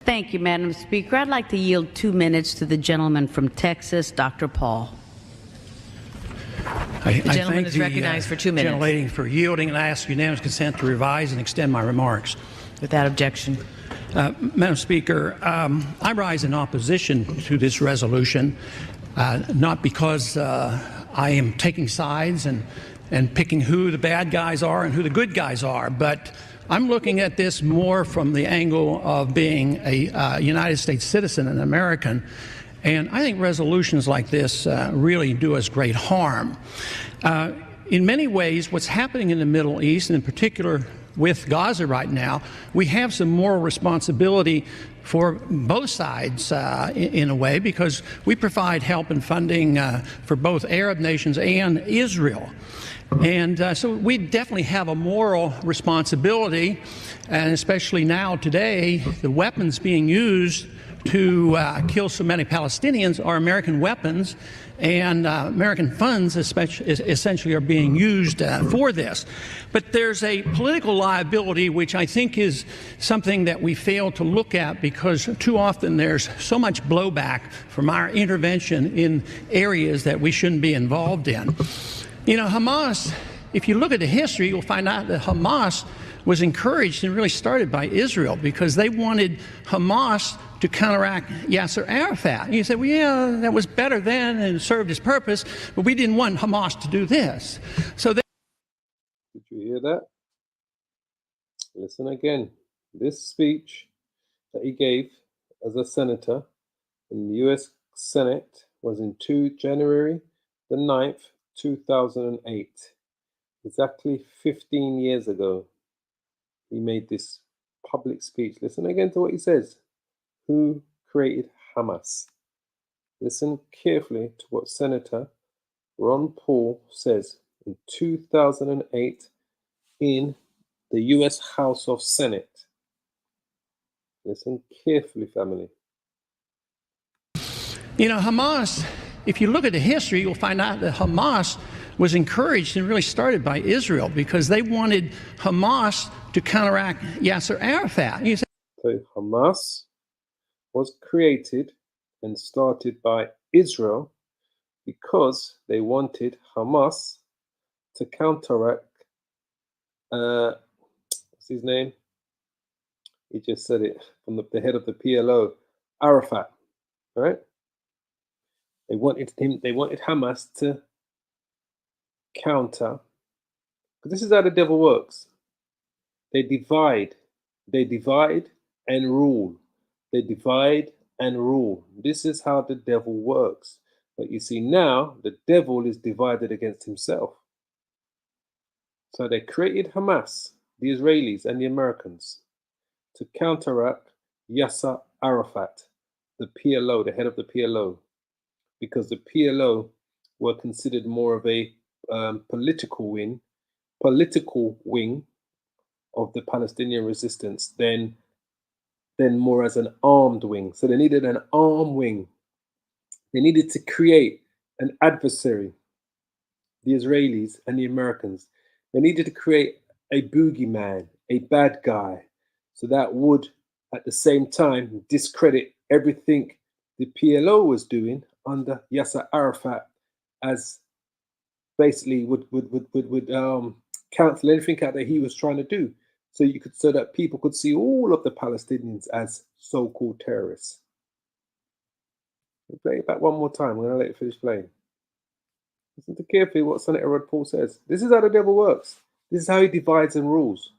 Thank you, Madam Speaker. I'd like to yield 2 minutes to the gentleman from Texas, Dr. Paul. The gentleman is recognized for 2 minutes. Gentlelady for yielding, and I ask unanimous consent to revise and extend my remarks. Without objection. Madam Speaker, I rise in opposition to this resolution, not because I am taking sides and picking who the bad guys are and who the good guys are, but I'm looking at this more from the angle of being a United States citizen, an American, and I think resolutions like this really do us great harm. In many ways, what's happening in the Middle East, and in particular with Gaza right now, we have some moral responsibility for both sides in a way, because we provide help and funding for both Arab nations and Israel. And so we definitely have a moral responsibility, and especially now today, the weapons being used to kill so many Palestinians are American weapons, and American funds essentially are being used for this. But there's a political liability which I think is something that we fail to look at, because too often there's so much blowback from our intervention in areas that we shouldn't be involved in. You know, Hamas, if you look at the history, you'll find out that Hamas was encouraged and really started by Israel, because they wanted Hamas to counteract Yasser Arafat. And you say, well, yeah, that was better then and served its purpose, but we didn't want Hamas to do this. So did you hear that? Listen again. This speech that he gave as a senator in the U.S. Senate was in January the 9th, 2008. Exactly 15 years ago, he made this public speech. Listen again to what he says. Who created Hamas? Listen carefully to what Senator Ron Paul says in 2008 in the U.S. House of Senate. Listen carefully, family. You know, Hamas, if you look at the history, you'll find out that Hamas was encouraged and really started by Israel, because they wanted Hamas to counteract Yasser Arafat. So Hamas was created and started by Israel because they wanted Hamas to counteract, what's his name? He just said it, from the head of the PLO, Arafat, right? They wanted Hamas to counter, because this is how the devil works. They divide and rule. They divide and rule. This is how the devil works. But you see, now the devil is divided against himself. So they created Hamas, the Israelis and the Americans, to counteract Yasser Arafat, the PLO, the head of the PLO, because the PLO were considered more of a political wing of the Palestinian resistance than more as an armed wing. So they needed an armed wing. They needed to create an adversary, the Israelis and the Americans. They needed to create a boogeyman, a bad guy, so that would, at the same time, discredit everything the PLO was doing under Yasser Arafat, as basically would cancel everything out that he was trying to do. So that people could see all of the Palestinians as so-called terrorists. I'll play it back one more time. I'm going to let it finish playing. Listen to carefully what Senator Ron Paul says. This is how the devil works. This is how he divides and rules.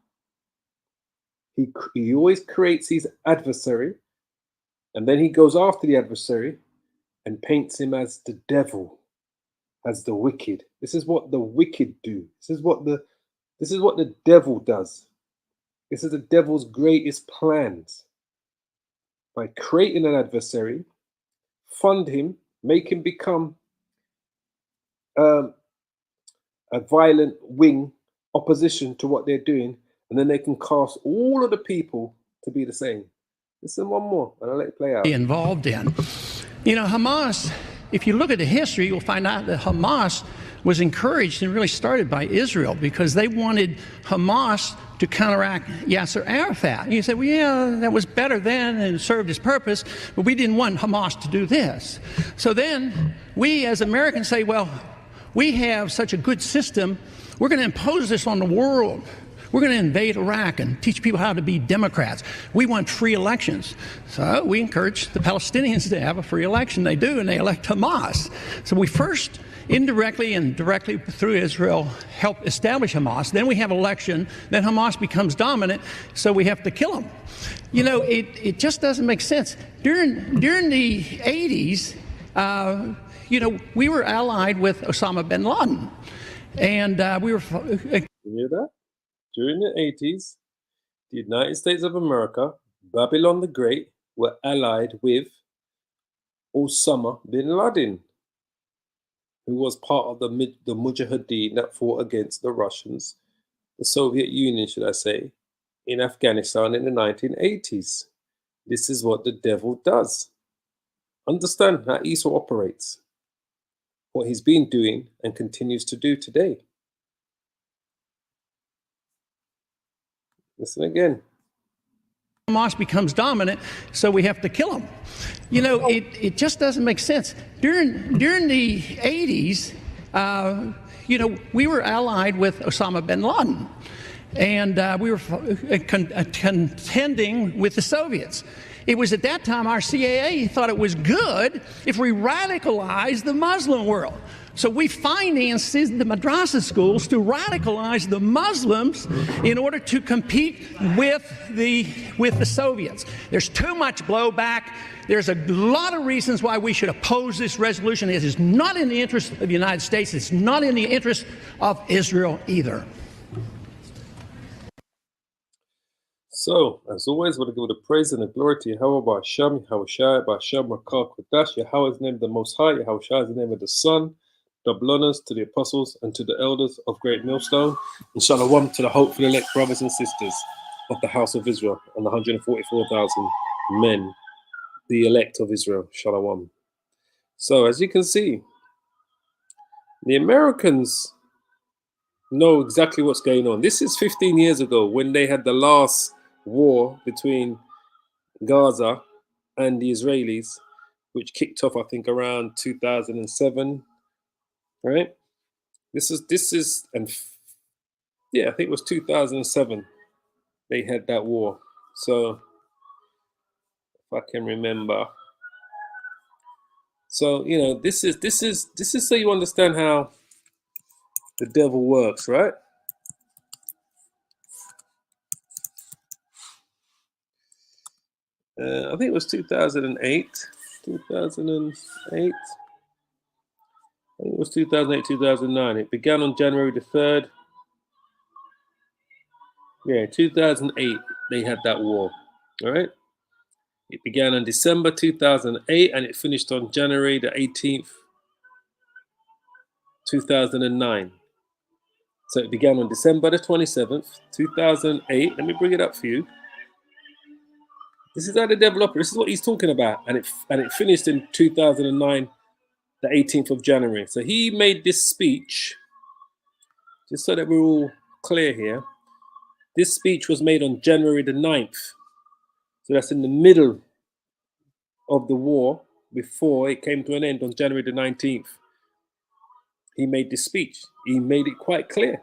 He always creates his adversary, and then he goes after the adversary and paints him as the devil, as the wicked. This is what the wicked do. This is what the devil does. This is the devil's greatest plans. By creating an adversary, fund him, make him become a violent wing opposition to what they're doing, and then they can cast all of the people to be the same. Listen one more, and I'll let it play out. Involved in. You know, Hamas, if you look at the history, you'll find out that Hamas was encouraged and really started by Israel because they wanted Hamas to counteract Yasser Arafat. And you say, well, yeah, that was better then and served its purpose, but we didn't want Hamas to do this. So then we as Americans say, well, we have such a good system, we're going to impose this on the world. We're going to invade Iraq and teach people how to be Democrats. We want free elections. So we encourage the Palestinians to have a free election. They do, and they elect Hamas. So we first, indirectly and directly through Israel, help establish Hamas. Then we have election. Then Hamas becomes dominant, so we have to kill them. You know, it just doesn't make sense. During the 80s, you know, we were allied with Osama bin Laden. And we were... You hear that? During the 80s, the United States of America, Babylon the Great, were allied with Osama bin Laden, who was part of the Mujahideen that fought against the Russians, the Soviet Union, should I say, in Afghanistan in the 1980s. This is what the devil does. Understand how Esau operates, what he's been doing and continues to do today. Listen again. Hamas becomes dominant, so we have to kill them. You know, it just doesn't make sense. During the 80s, you know, we were allied with Osama bin Laden, and we were contending with the Soviets. It was at that time our CIA thought it was good if we radicalized the Muslim world. So we financed the madrasa schools to radicalize the Muslims in order to compete with the Soviets. There's too much blowback. There's a lot of reasons why we should oppose this resolution. It is not in the interest of the United States. It's not in the interest of Israel either. So, as always, we're going to give the praise and the glory to Yahweh Ba'Shem, Yahushua Ba'Shem, Rakah Kodash. Yahweh is the name of the Most High, Yahushua is the name of the Son. Double honors to the apostles and to the elders of Great Millstone. And shalom to the hopeful elect brothers and sisters of the house of Israel and the 144,000 men, the elect of Israel. Shalom. So, as you can see, the Americans know exactly what's going on. This is 15 years ago when they had the last war between Gaza and the Israelis, which kicked off, I think, around 2007. Right? This is, and yeah, I think it was 2007 they had that war. So, if I can remember. So, you know, this is so you understand how the devil works, right? I think it was 2008. 2008. I think it was 2008, 2009. It began on January the 3rd. Yeah, 2008, they had that war. All right. It began on December 2008 and it finished on January the 18th, 2009. So it began on December the 27th, 2008. Let me bring it up for you. This is how the developer, this is what he's talking about. And it finished in 2009, the 18th of January. So he made this speech, just so that we're all clear here. This speech was made on January the 9th. So that's in the middle of the war before it came to an end on January the 19th. He made this speech. He made it quite clear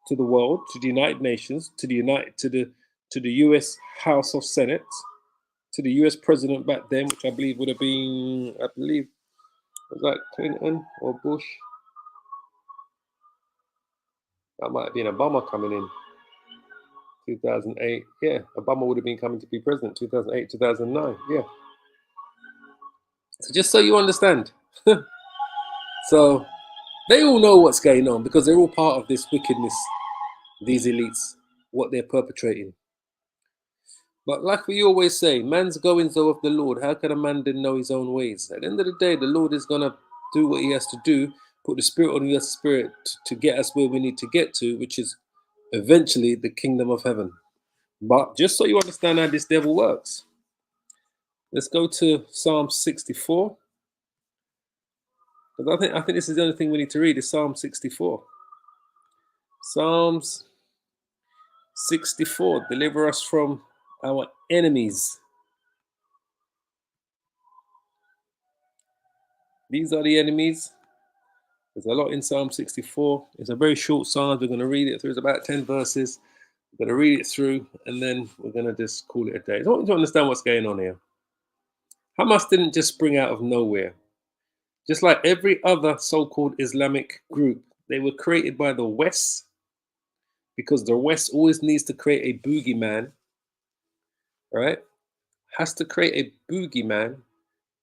to the world, to the United Nations, to the US House of Senate, to the US president back then, which I believe would have been, was that Clinton or Bush? That might have been Obama coming in 2008. Yeah, Obama would have been coming to be president 2008, 2009. Yeah. So just so you understand. So they all know what's going on because they're all part of this wickedness, these elites, what they're perpetrating. But like we always say, man's goings are of the Lord. How can a man then know his own ways? At the end of the day, the Lord is going to do what he has to do, put the Spirit on the Spirit to get us where we need to get to, which is eventually the kingdom of heaven. But just so you understand how this devil works, let's go to Psalm 64. Because I think this is the only thing we need to read is Psalm 64. Psalms 64, deliver us from our enemies. These are the enemies. There's a lot in Psalm 64. It's a very short psalm. We're going to read it through. It's about 10 verses. We're going to read it through, and then we're going to just call it a day. I want you to understand what's going on here. Hamas didn't just spring out of nowhere. Just like every other so-called Islamic group, they were created by the West, because the West always needs to create a boogeyman, right? Has to create a boogeyman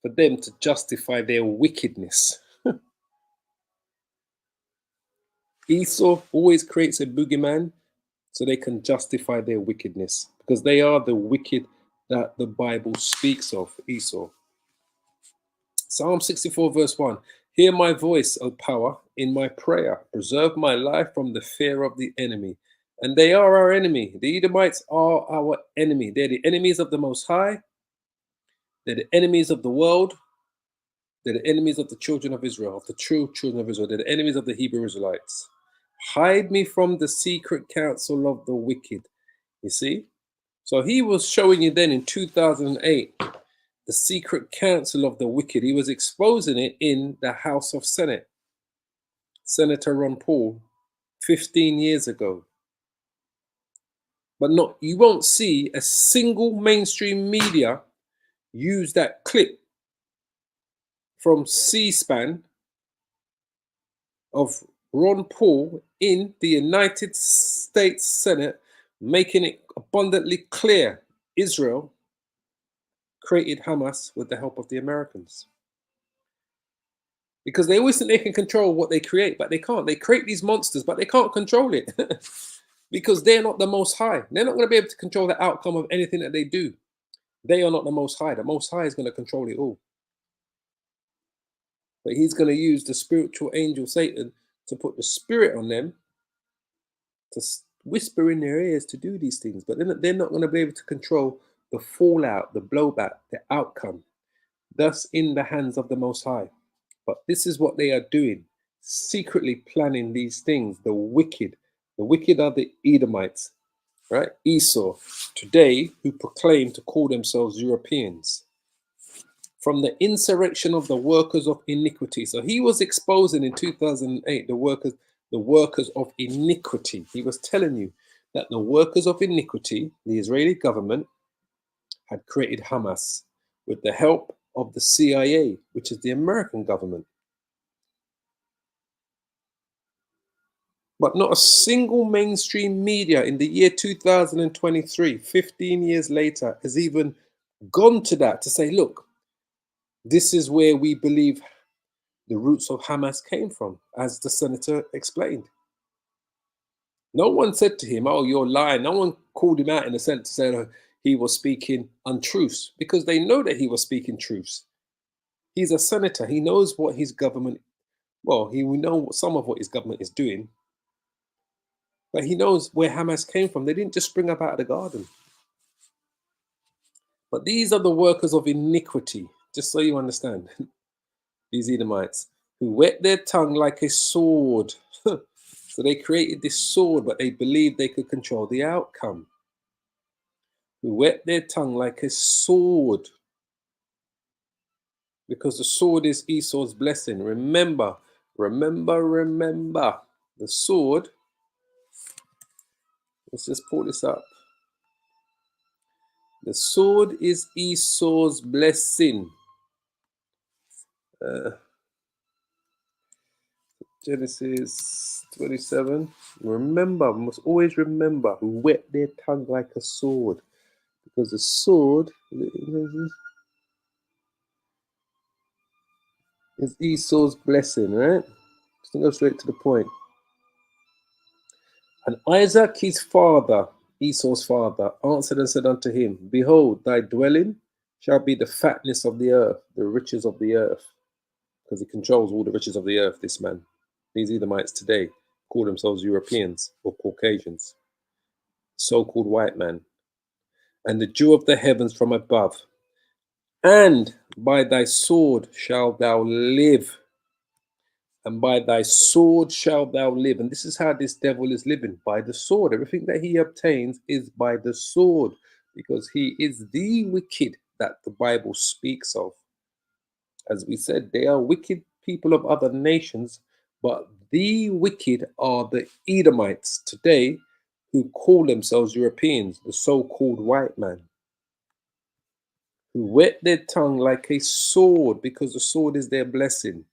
for them to justify their wickedness. Esau always creates a boogeyman so they can justify their wickedness, because they are the wicked that the Bible speaks of, Esau. Psalm 64 verse 1. Hear my voice, O power, in my prayer. Preserve my life from the fear of the enemy. And they are our enemy. The Edomites are our enemy. They're the enemies of the Most High. They're the enemies of the world. They're the enemies of the children of Israel, of the true children of Israel. They're the enemies of the Hebrew Israelites. Hide me from the secret counsel of the wicked. You see? So he was showing you then in 2008 the secret counsel of the wicked. He was exposing it in the House of Senate. Senator Ron Paul, 15 years ago. But you won't see a single mainstream media use that clip from C-SPAN of Ron Paul in the United States Senate, making it abundantly clear Israel created Hamas with the help of the Americans. Because they always think they can control what they create, but they can't. They create these monsters, but they can't control it. Because they're not the Most High. They're not going to be able to control the outcome of anything that they do. They are not the Most High. The Most High is going to control it all. But he's going to use the spiritual angel Satan to put the spirit on them to whisper in their ears to do these things. But they're not going to be able to control the fallout, the blowback, the outcome. Thus in the hands of the Most High. But this is what they are doing, secretly planning these things. The wicked are the Edomites, right? Esau, today, who proclaim to call themselves Europeans. From the insurrection of the workers of iniquity. So he was exposing in 2008 the workers of iniquity. He was telling you that the workers of iniquity, the Israeli government, had created Hamas with the help of the CIA, which is the American government. But not a single mainstream media in the year 2023, 15 years later, has even gone to that to say, look, this is where we believe the roots of Hamas came from, as the senator explained. No one said to him, oh, you're lying. No one called him out in a sense to say he was speaking untruths, because they know that he was speaking truths. He's a senator. He knows what his government, well, he will know some of what his government is doing. But he knows where Hamas came from. They didn't just spring up out of the garden. But these are the workers of iniquity, just so you understand. These Edomites, who whet their tongue like a sword. So they created this sword, but they believed they could control the outcome. Who whet their tongue like a sword. Because the sword is Esau's blessing. Remember. The sword. Let's just pull this up. The sword is Esau's blessing. Genesis 27. Remember, we must always remember, who whet their tongue like a sword. Because the sword is Esau's blessing, right? Just go straight to the point. And Isaac, his father, Esau's father, answered and said unto him, behold, thy dwelling shall be the fatness of the earth, the riches of the earth. Because he controls all the riches of the earth, this man. These Edomites today call themselves Europeans or Caucasians, so-called white man. And the dew of the heavens from above. And by thy sword shalt thou live. and by thy sword shalt thou live. And this is how this devil is living, by the sword. Everything that he obtains is by the sword, because he is the wicked that the Bible speaks of. As we said, they are wicked people of other nations, but the wicked are the Edomites today, who call themselves Europeans, the so-called white man, who whet their tongue like a sword, because the sword is their blessing,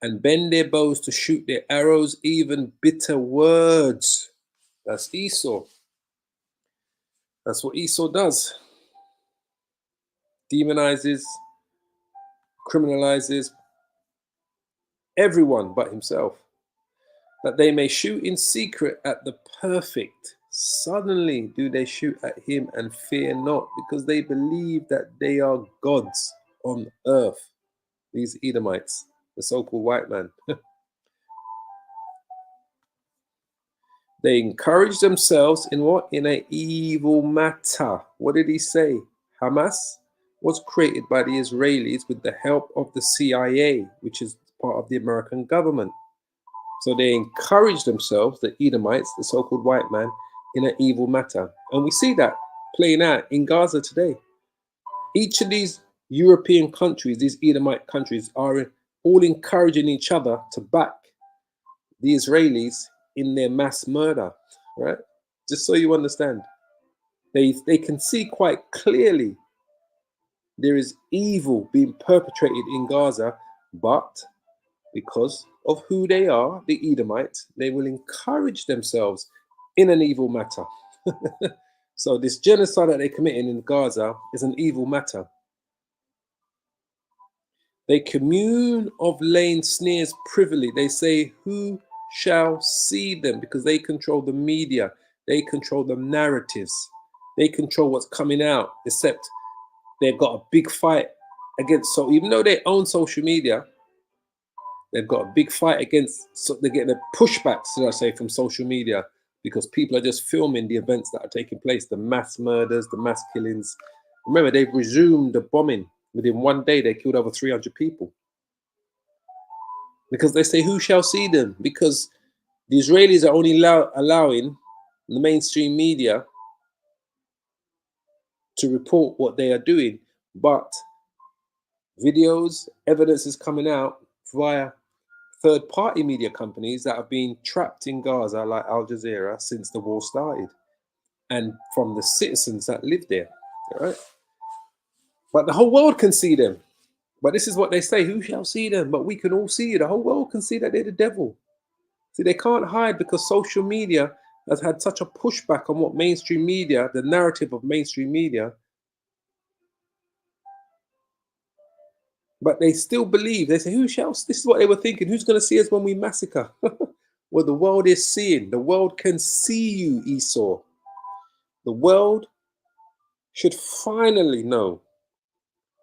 and bend their bows to shoot their arrows, even bitter words. That's Esau. That's what Esau does. Demonizes, criminalizes everyone but himself, that they may shoot in secret at the perfect. Suddenly do they shoot at him and fear not, because they believe that they are gods on earth. These Edomites, the so-called white man. They encourage themselves in what? In an evil matter. What did he say? Hamas was created by the Israelis with the help of the CIA, which is part of the American government. So they encourage themselves, the Edomites, the so-called white man, in an evil matter. And we see that playing out in Gaza today. Each of these European countries, these Edomite countries, are all encouraging each other to back the Israelis in their mass murder, right? Just so you understand. They can see quite clearly there is evil being perpetrated in Gaza, but because of who they are, the Edomites, they will encourage themselves in an evil matter. So this genocide that they're committing in Gaza is an evil matter. They commune of laying snares privily. They say, who shall see them? Because they control the media. They control the narratives. They control what's coming out, except they've got a big fight against, so even though they own social media, they've got a big fight against, so they're getting a pushback, should I say, from social media, because people are just filming the events that are taking place, the mass murders, the mass killings. Remember, they've resumed the bombing. Within one day, they killed over 300 people. Because they say, who shall see them? Because the Israelis are only allowing the mainstream media to report what they are doing. But videos, evidence is coming out via third-party media companies that have been trapped in Gaza, like Al Jazeera, since the war started, and from the citizens that live there, all right? But the whole world can see them. But this is what they say, who shall see them? But we can all see you. The whole world can see that they're the devil. See, they can't hide, because social media has had such a pushback on what mainstream media, the narrative of mainstream media. But they still believe, they say, who shall, this is what they were thinking, who's going to see us when we massacre? Well, the world is seeing. The world can see you, Esau. The world should finally know,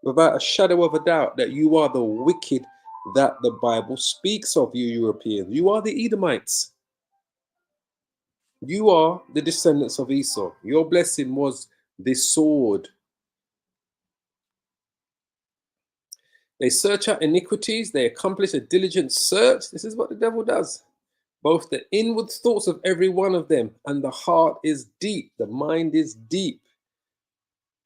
without a shadow of a doubt, that you are the wicked that the Bible speaks of, you Europeans. You are the Edomites. You are the descendants of Esau. Your blessing was this sword. They search out iniquities. They accomplish a diligent search. This is what the devil does. Both the inward thoughts of every one of them, and the heart is deep. The mind is deep.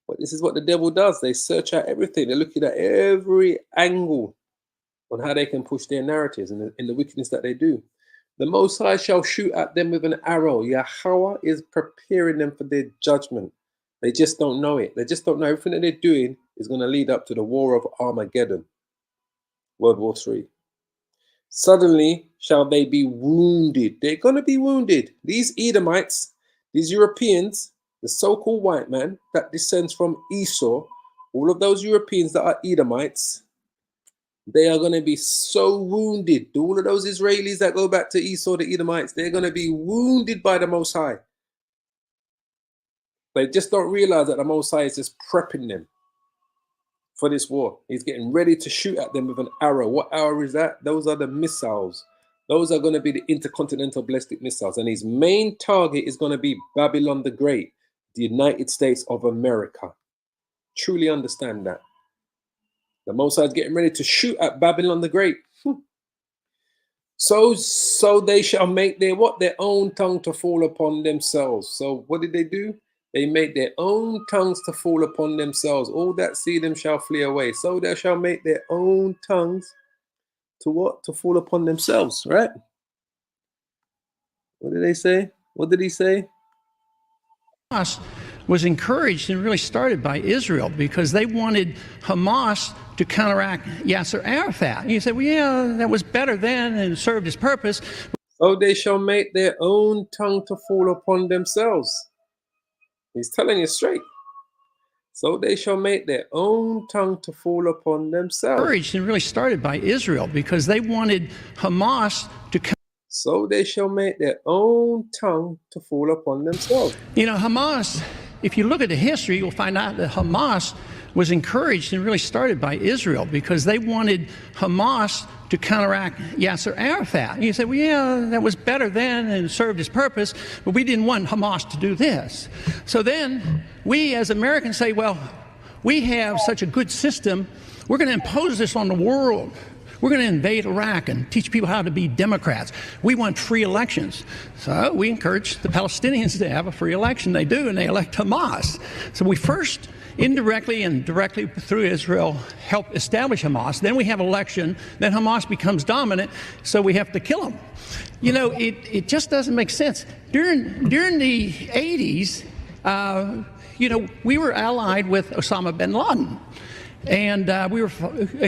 But this is what the devil does. They search out everything. They're looking at every angle on how they can push their narratives and in the wickedness that they do. The Most High shall shoot at them with an arrow. Yahweh is preparing them for their judgment. They just don't know it. They just don't know everything that they're doing is going to lead up to the war of Armageddon, World War III. Suddenly shall they be wounded. They're going to be wounded. These Edomites, these Europeans, the so-called white man that descends from Esau, all of those Europeans that are Edomites, they are going to be so wounded. All of those Israelis that go back to Esau, the Edomites, they're going to be wounded by the Most High. They just don't realize that the Most High is just prepping them for this war. He's getting ready to shoot at them with an arrow. What arrow is that? Those are the missiles. Those are going to be the intercontinental ballistic missiles. And his main target is going to be Babylon the Great, the United States of America. Truly understand that. The Most High is getting ready to shoot at Babylon the Great. So they shall make their what? Their own tongue to fall upon themselves. So what did they do? They made their own tongues to fall upon themselves. All that see them shall flee away. So they shall make their own tongues to what? To fall upon themselves, right? What did they say? What did he say? Hamas was encouraged and really started by Israel because they wanted Hamas to counteract Yasser Arafat. And you say, well, yeah, that was better then and served its purpose. So they shall make their own tongue to fall upon themselves. He's telling you straight. So they shall make their own tongue to fall upon themselves. Encouraged and really started by Israel because they wanted Hamas to. So they shall make their own tongue to fall upon themselves. You know, Hamas, if you look at the history, you'll find out that Hamas was encouraged and really started by Israel because they wanted Hamas to counteract Yasser Arafat. And you say, well, yeah, that was better then and served its purpose, but we didn't want Hamas to do this. So then we as Americans say, well, we have such a good system, we're going to impose this on the world. We're going to invade Iraq and teach people how to be Democrats. We want free elections. So we encourage the Palestinians to have a free election. They do, and they elect Hamas. So we first, indirectly and directly through Israel, help establish Hamas. Then we have election. Then Hamas becomes dominant, so we have to kill them. You know, it just doesn't make sense. During the 80s, you know, we were allied with Osama bin Laden. And we were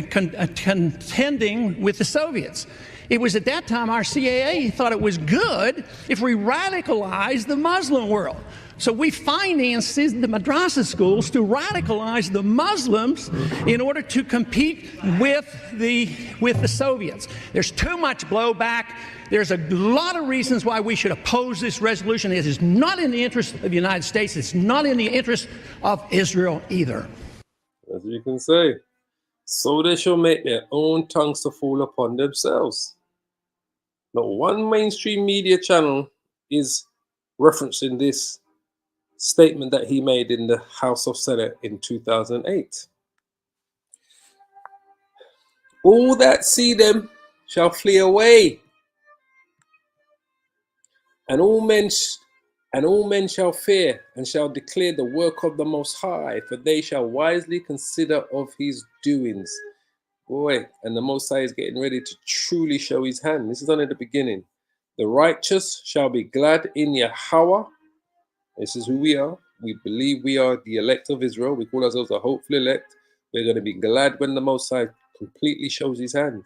contending with the Soviets. It was at that time our CIA thought it was good if we radicalized the Muslim world. So we financed the madrasa schools to radicalize the Muslims in order to compete with the Soviets. There's too much blowback. There's a lot of reasons why we should oppose this resolution. It is not in the interest of the United States. It's not in the interest of Israel either. As you can say, so they shall make their own tongues to fall upon themselves. Not one mainstream media channel is referencing this statement that he made in the House of Senate in 2008. All that see them shall flee away, and all men shall fear and shall declare the work of the Most High, for they shall wisely consider of his doings. Boy, and the Most High is getting ready to truly show his hand. This is only the beginning. The righteous shall be glad in Yahweh. This is who we are. We believe we are the elect of Israel. We call ourselves a hopeful elect. We're going to be glad when the Most High completely shows his hand.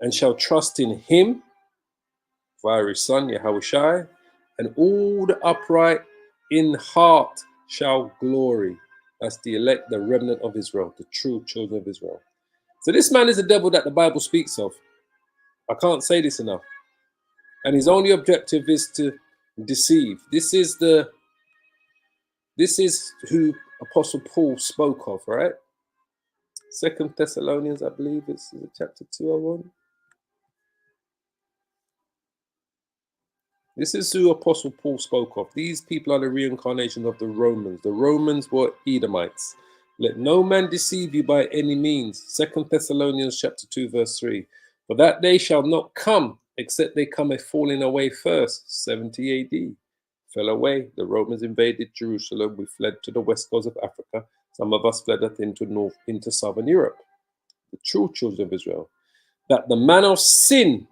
And shall trust in him via his son, Yahushai. And all the upright in heart shall glory. That's the elect, the remnant of Israel, the true children of Israel. So this man is the devil that the Bible speaks of. I can't say this enough. And his only objective is to deceive. This is who Apostle Paul spoke of, right? 2 Thessalonians, I believe, is chapter 201. This is who Apostle Paul spoke of. These people are the reincarnation of the Romans. The Romans were Edomites. Let no man deceive you by any means. 2 Thessalonians chapter 2, verse 3. For that day shall not come, except they come a falling away first. 70 AD. Fell away. The Romans invaded Jerusalem. We fled to the west coast of Africa. Some of us fled into southern Europe. The true children of Israel. That the man of sin,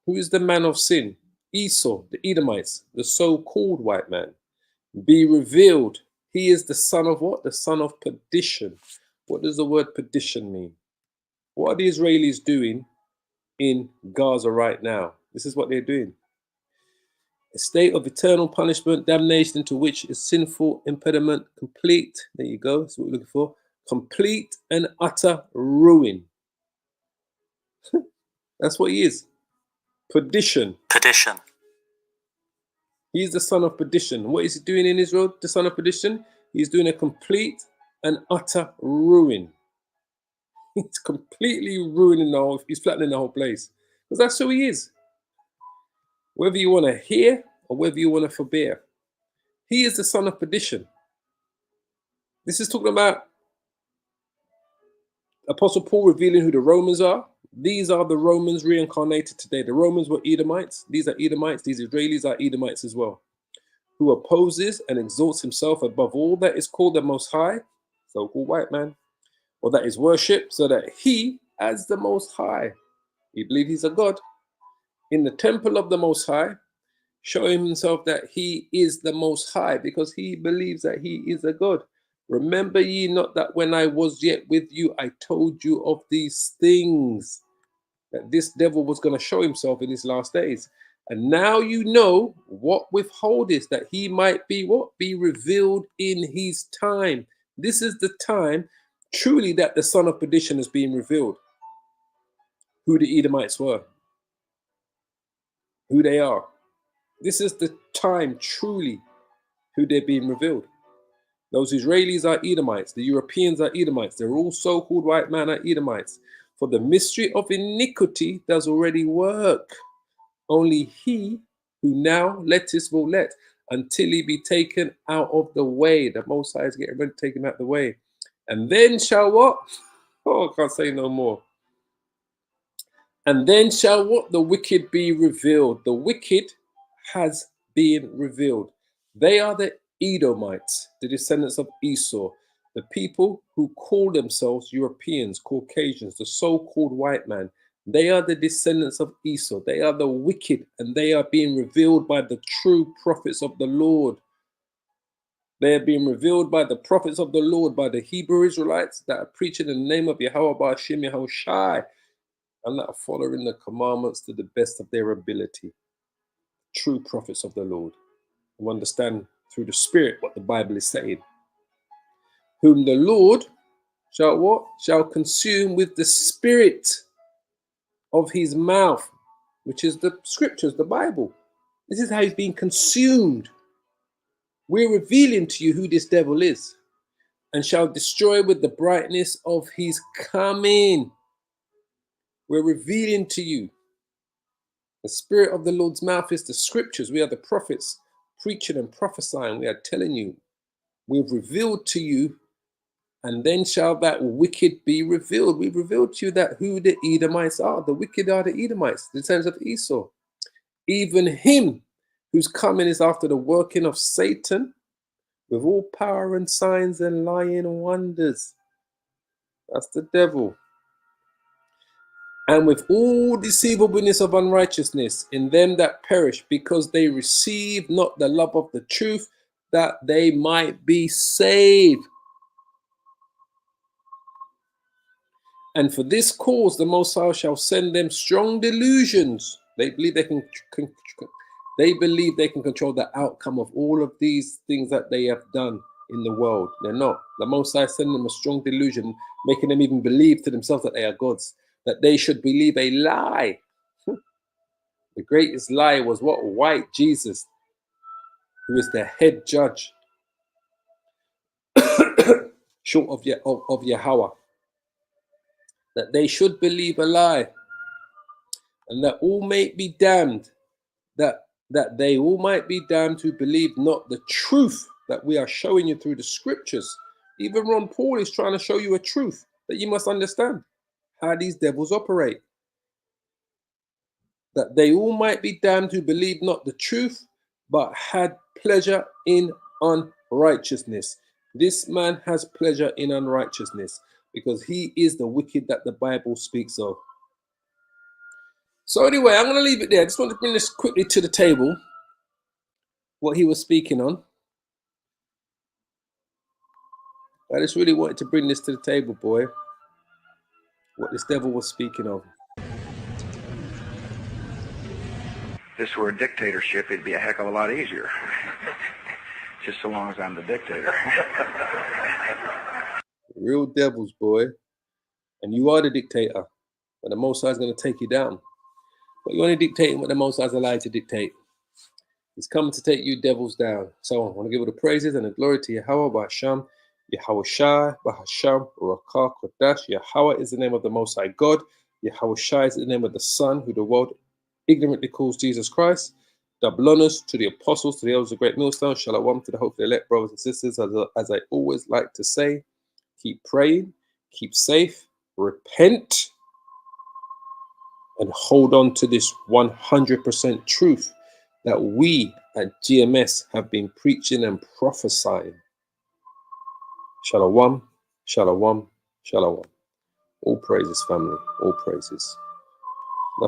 who is the man of sin? Esau, the Edomites, the so-called white man, be revealed. He is the son of what? The son of perdition. What does the word perdition mean? What are the Israelis doing in Gaza right now? This is what they're doing. A state of eternal punishment, damnation to which is sinful impediment, complete. There you go. That's what we're looking for. Complete and utter ruin. That's what he is. Perdition. Perdition. He's the son of perdition. What is he doing in Israel, the son of perdition? He's doing a complete and utter ruin. He's completely ruining he's flattening the whole place. Because that's who he is. Whether you want to hear or whether you want to forbear. He is the son of perdition. This is talking about Apostle Paul revealing who the Romans are. These are the Romans reincarnated today. The Romans were Edomites. These are Edomites. These Israelis are Edomites as well. Who opposes and exalts himself above all that is called the Most High, so-called white man, or that is worshipped, so that he, as the Most High, he believes he's a God, in the temple of the Most High, showing himself that he is the Most High, because he believes that he is a God. Remember ye not that when I was yet with you, I told you of these things, that this devil was going to show himself in his last days. And now you know what withholdeth, that he might be what? Be revealed in his time. This is the time truly that the son of perdition is being revealed. Who the Edomites were, who they are. This is the time truly who they're being revealed. Those Israelis are Edomites. The Europeans are Edomites. They're all so-called white men are Edomites. For the mystery of iniquity does already work. Only he who now letteth will let, until he be taken out of the way. The Most High is getting ready to take him out of the way. And then shall what? Oh, I can't say no more. And then shall what? The wicked be revealed. The wicked has been revealed. They are the Edomites, the descendants of Esau, the people who call themselves Europeans, Caucasians, the so-called white man. They are the descendants of Esau. They are the wicked, and they are being revealed by the true prophets of the Lord. They are being revealed by the prophets of the Lord, by the Hebrew Israelites that are preaching in the name of Yahweh Ba'ashim Yahushai, and that are following the commandments to the best of their ability. True prophets of the Lord, who understand through the Spirit what the Bible is saying. Whom the Lord shall what? Shall consume with the Spirit of his mouth, which is the scriptures, the Bible. This is how he's being consumed. We're revealing to you who this devil is, and shall destroy with the brightness of his coming. We're revealing to you. The Spirit of the Lord's mouth is the scriptures. We are the prophets preaching and prophesying. We are telling you, we've revealed to you, and then shall that wicked be revealed. We've revealed to you that who the Edomites are. The wicked are the Edomites, the descendants of Esau. Even him whose coming is after the working of Satan, with all power and signs and lying wonders. That's the devil. And with all deceivableness of unrighteousness in them that perish, because they receive not the love of the truth, that they might be saved. And for this cause the Most High shall send them strong delusions. They believe they can control the outcome of all of these things that they have done in the world. They're not. The Most High sending them a strong delusion, making them even believe to themselves that they are gods, that they should believe a lie. The greatest lie was what? White Jesus, who is the head judge, short of Yahweh. That they should believe a lie, and that all may be damned, that they all might be damned who believe not the truth that we are showing you through the scriptures. Even Ron Paul is trying to show you a truth that you must understand how these devils operate. That they all might be damned who believe not the truth, but had pleasure in unrighteousness. This man has pleasure in unrighteousness, because he is the wicked that the Bible speaks of. So anyway, I'm going to leave it there. I just want to bring this quickly to the table, what he was speaking on. I just really wanted to bring this to the table, boy, what this devil was speaking of. If this were a dictatorship, it'd be a heck of a lot easier. Just so long as I'm the dictator. Real devils, boy. And you are the dictator. But the Most High is going to take you down. But you're only dictating what the Most High is allowed to dictate. He's coming to take you devils down. So I want to give all the praises and the glory to Yahweh, Ba'asham, Yahushai, Bahasham, Rakah, Kodash. Yahweh is the name of the Most High God. Yahushai is the name of the Son, who the world ignorantly calls Jesus Christ. Double honors to the apostles, to the elders of Great Millstone. Shalom to the hopefully elect brothers and sisters. As I always like to say, keep praying, keep safe. repent, and hold on to this 100% truth that we at GMS have been preaching and prophesying. Shalom, shalom, shalom. All praises, family, all praises.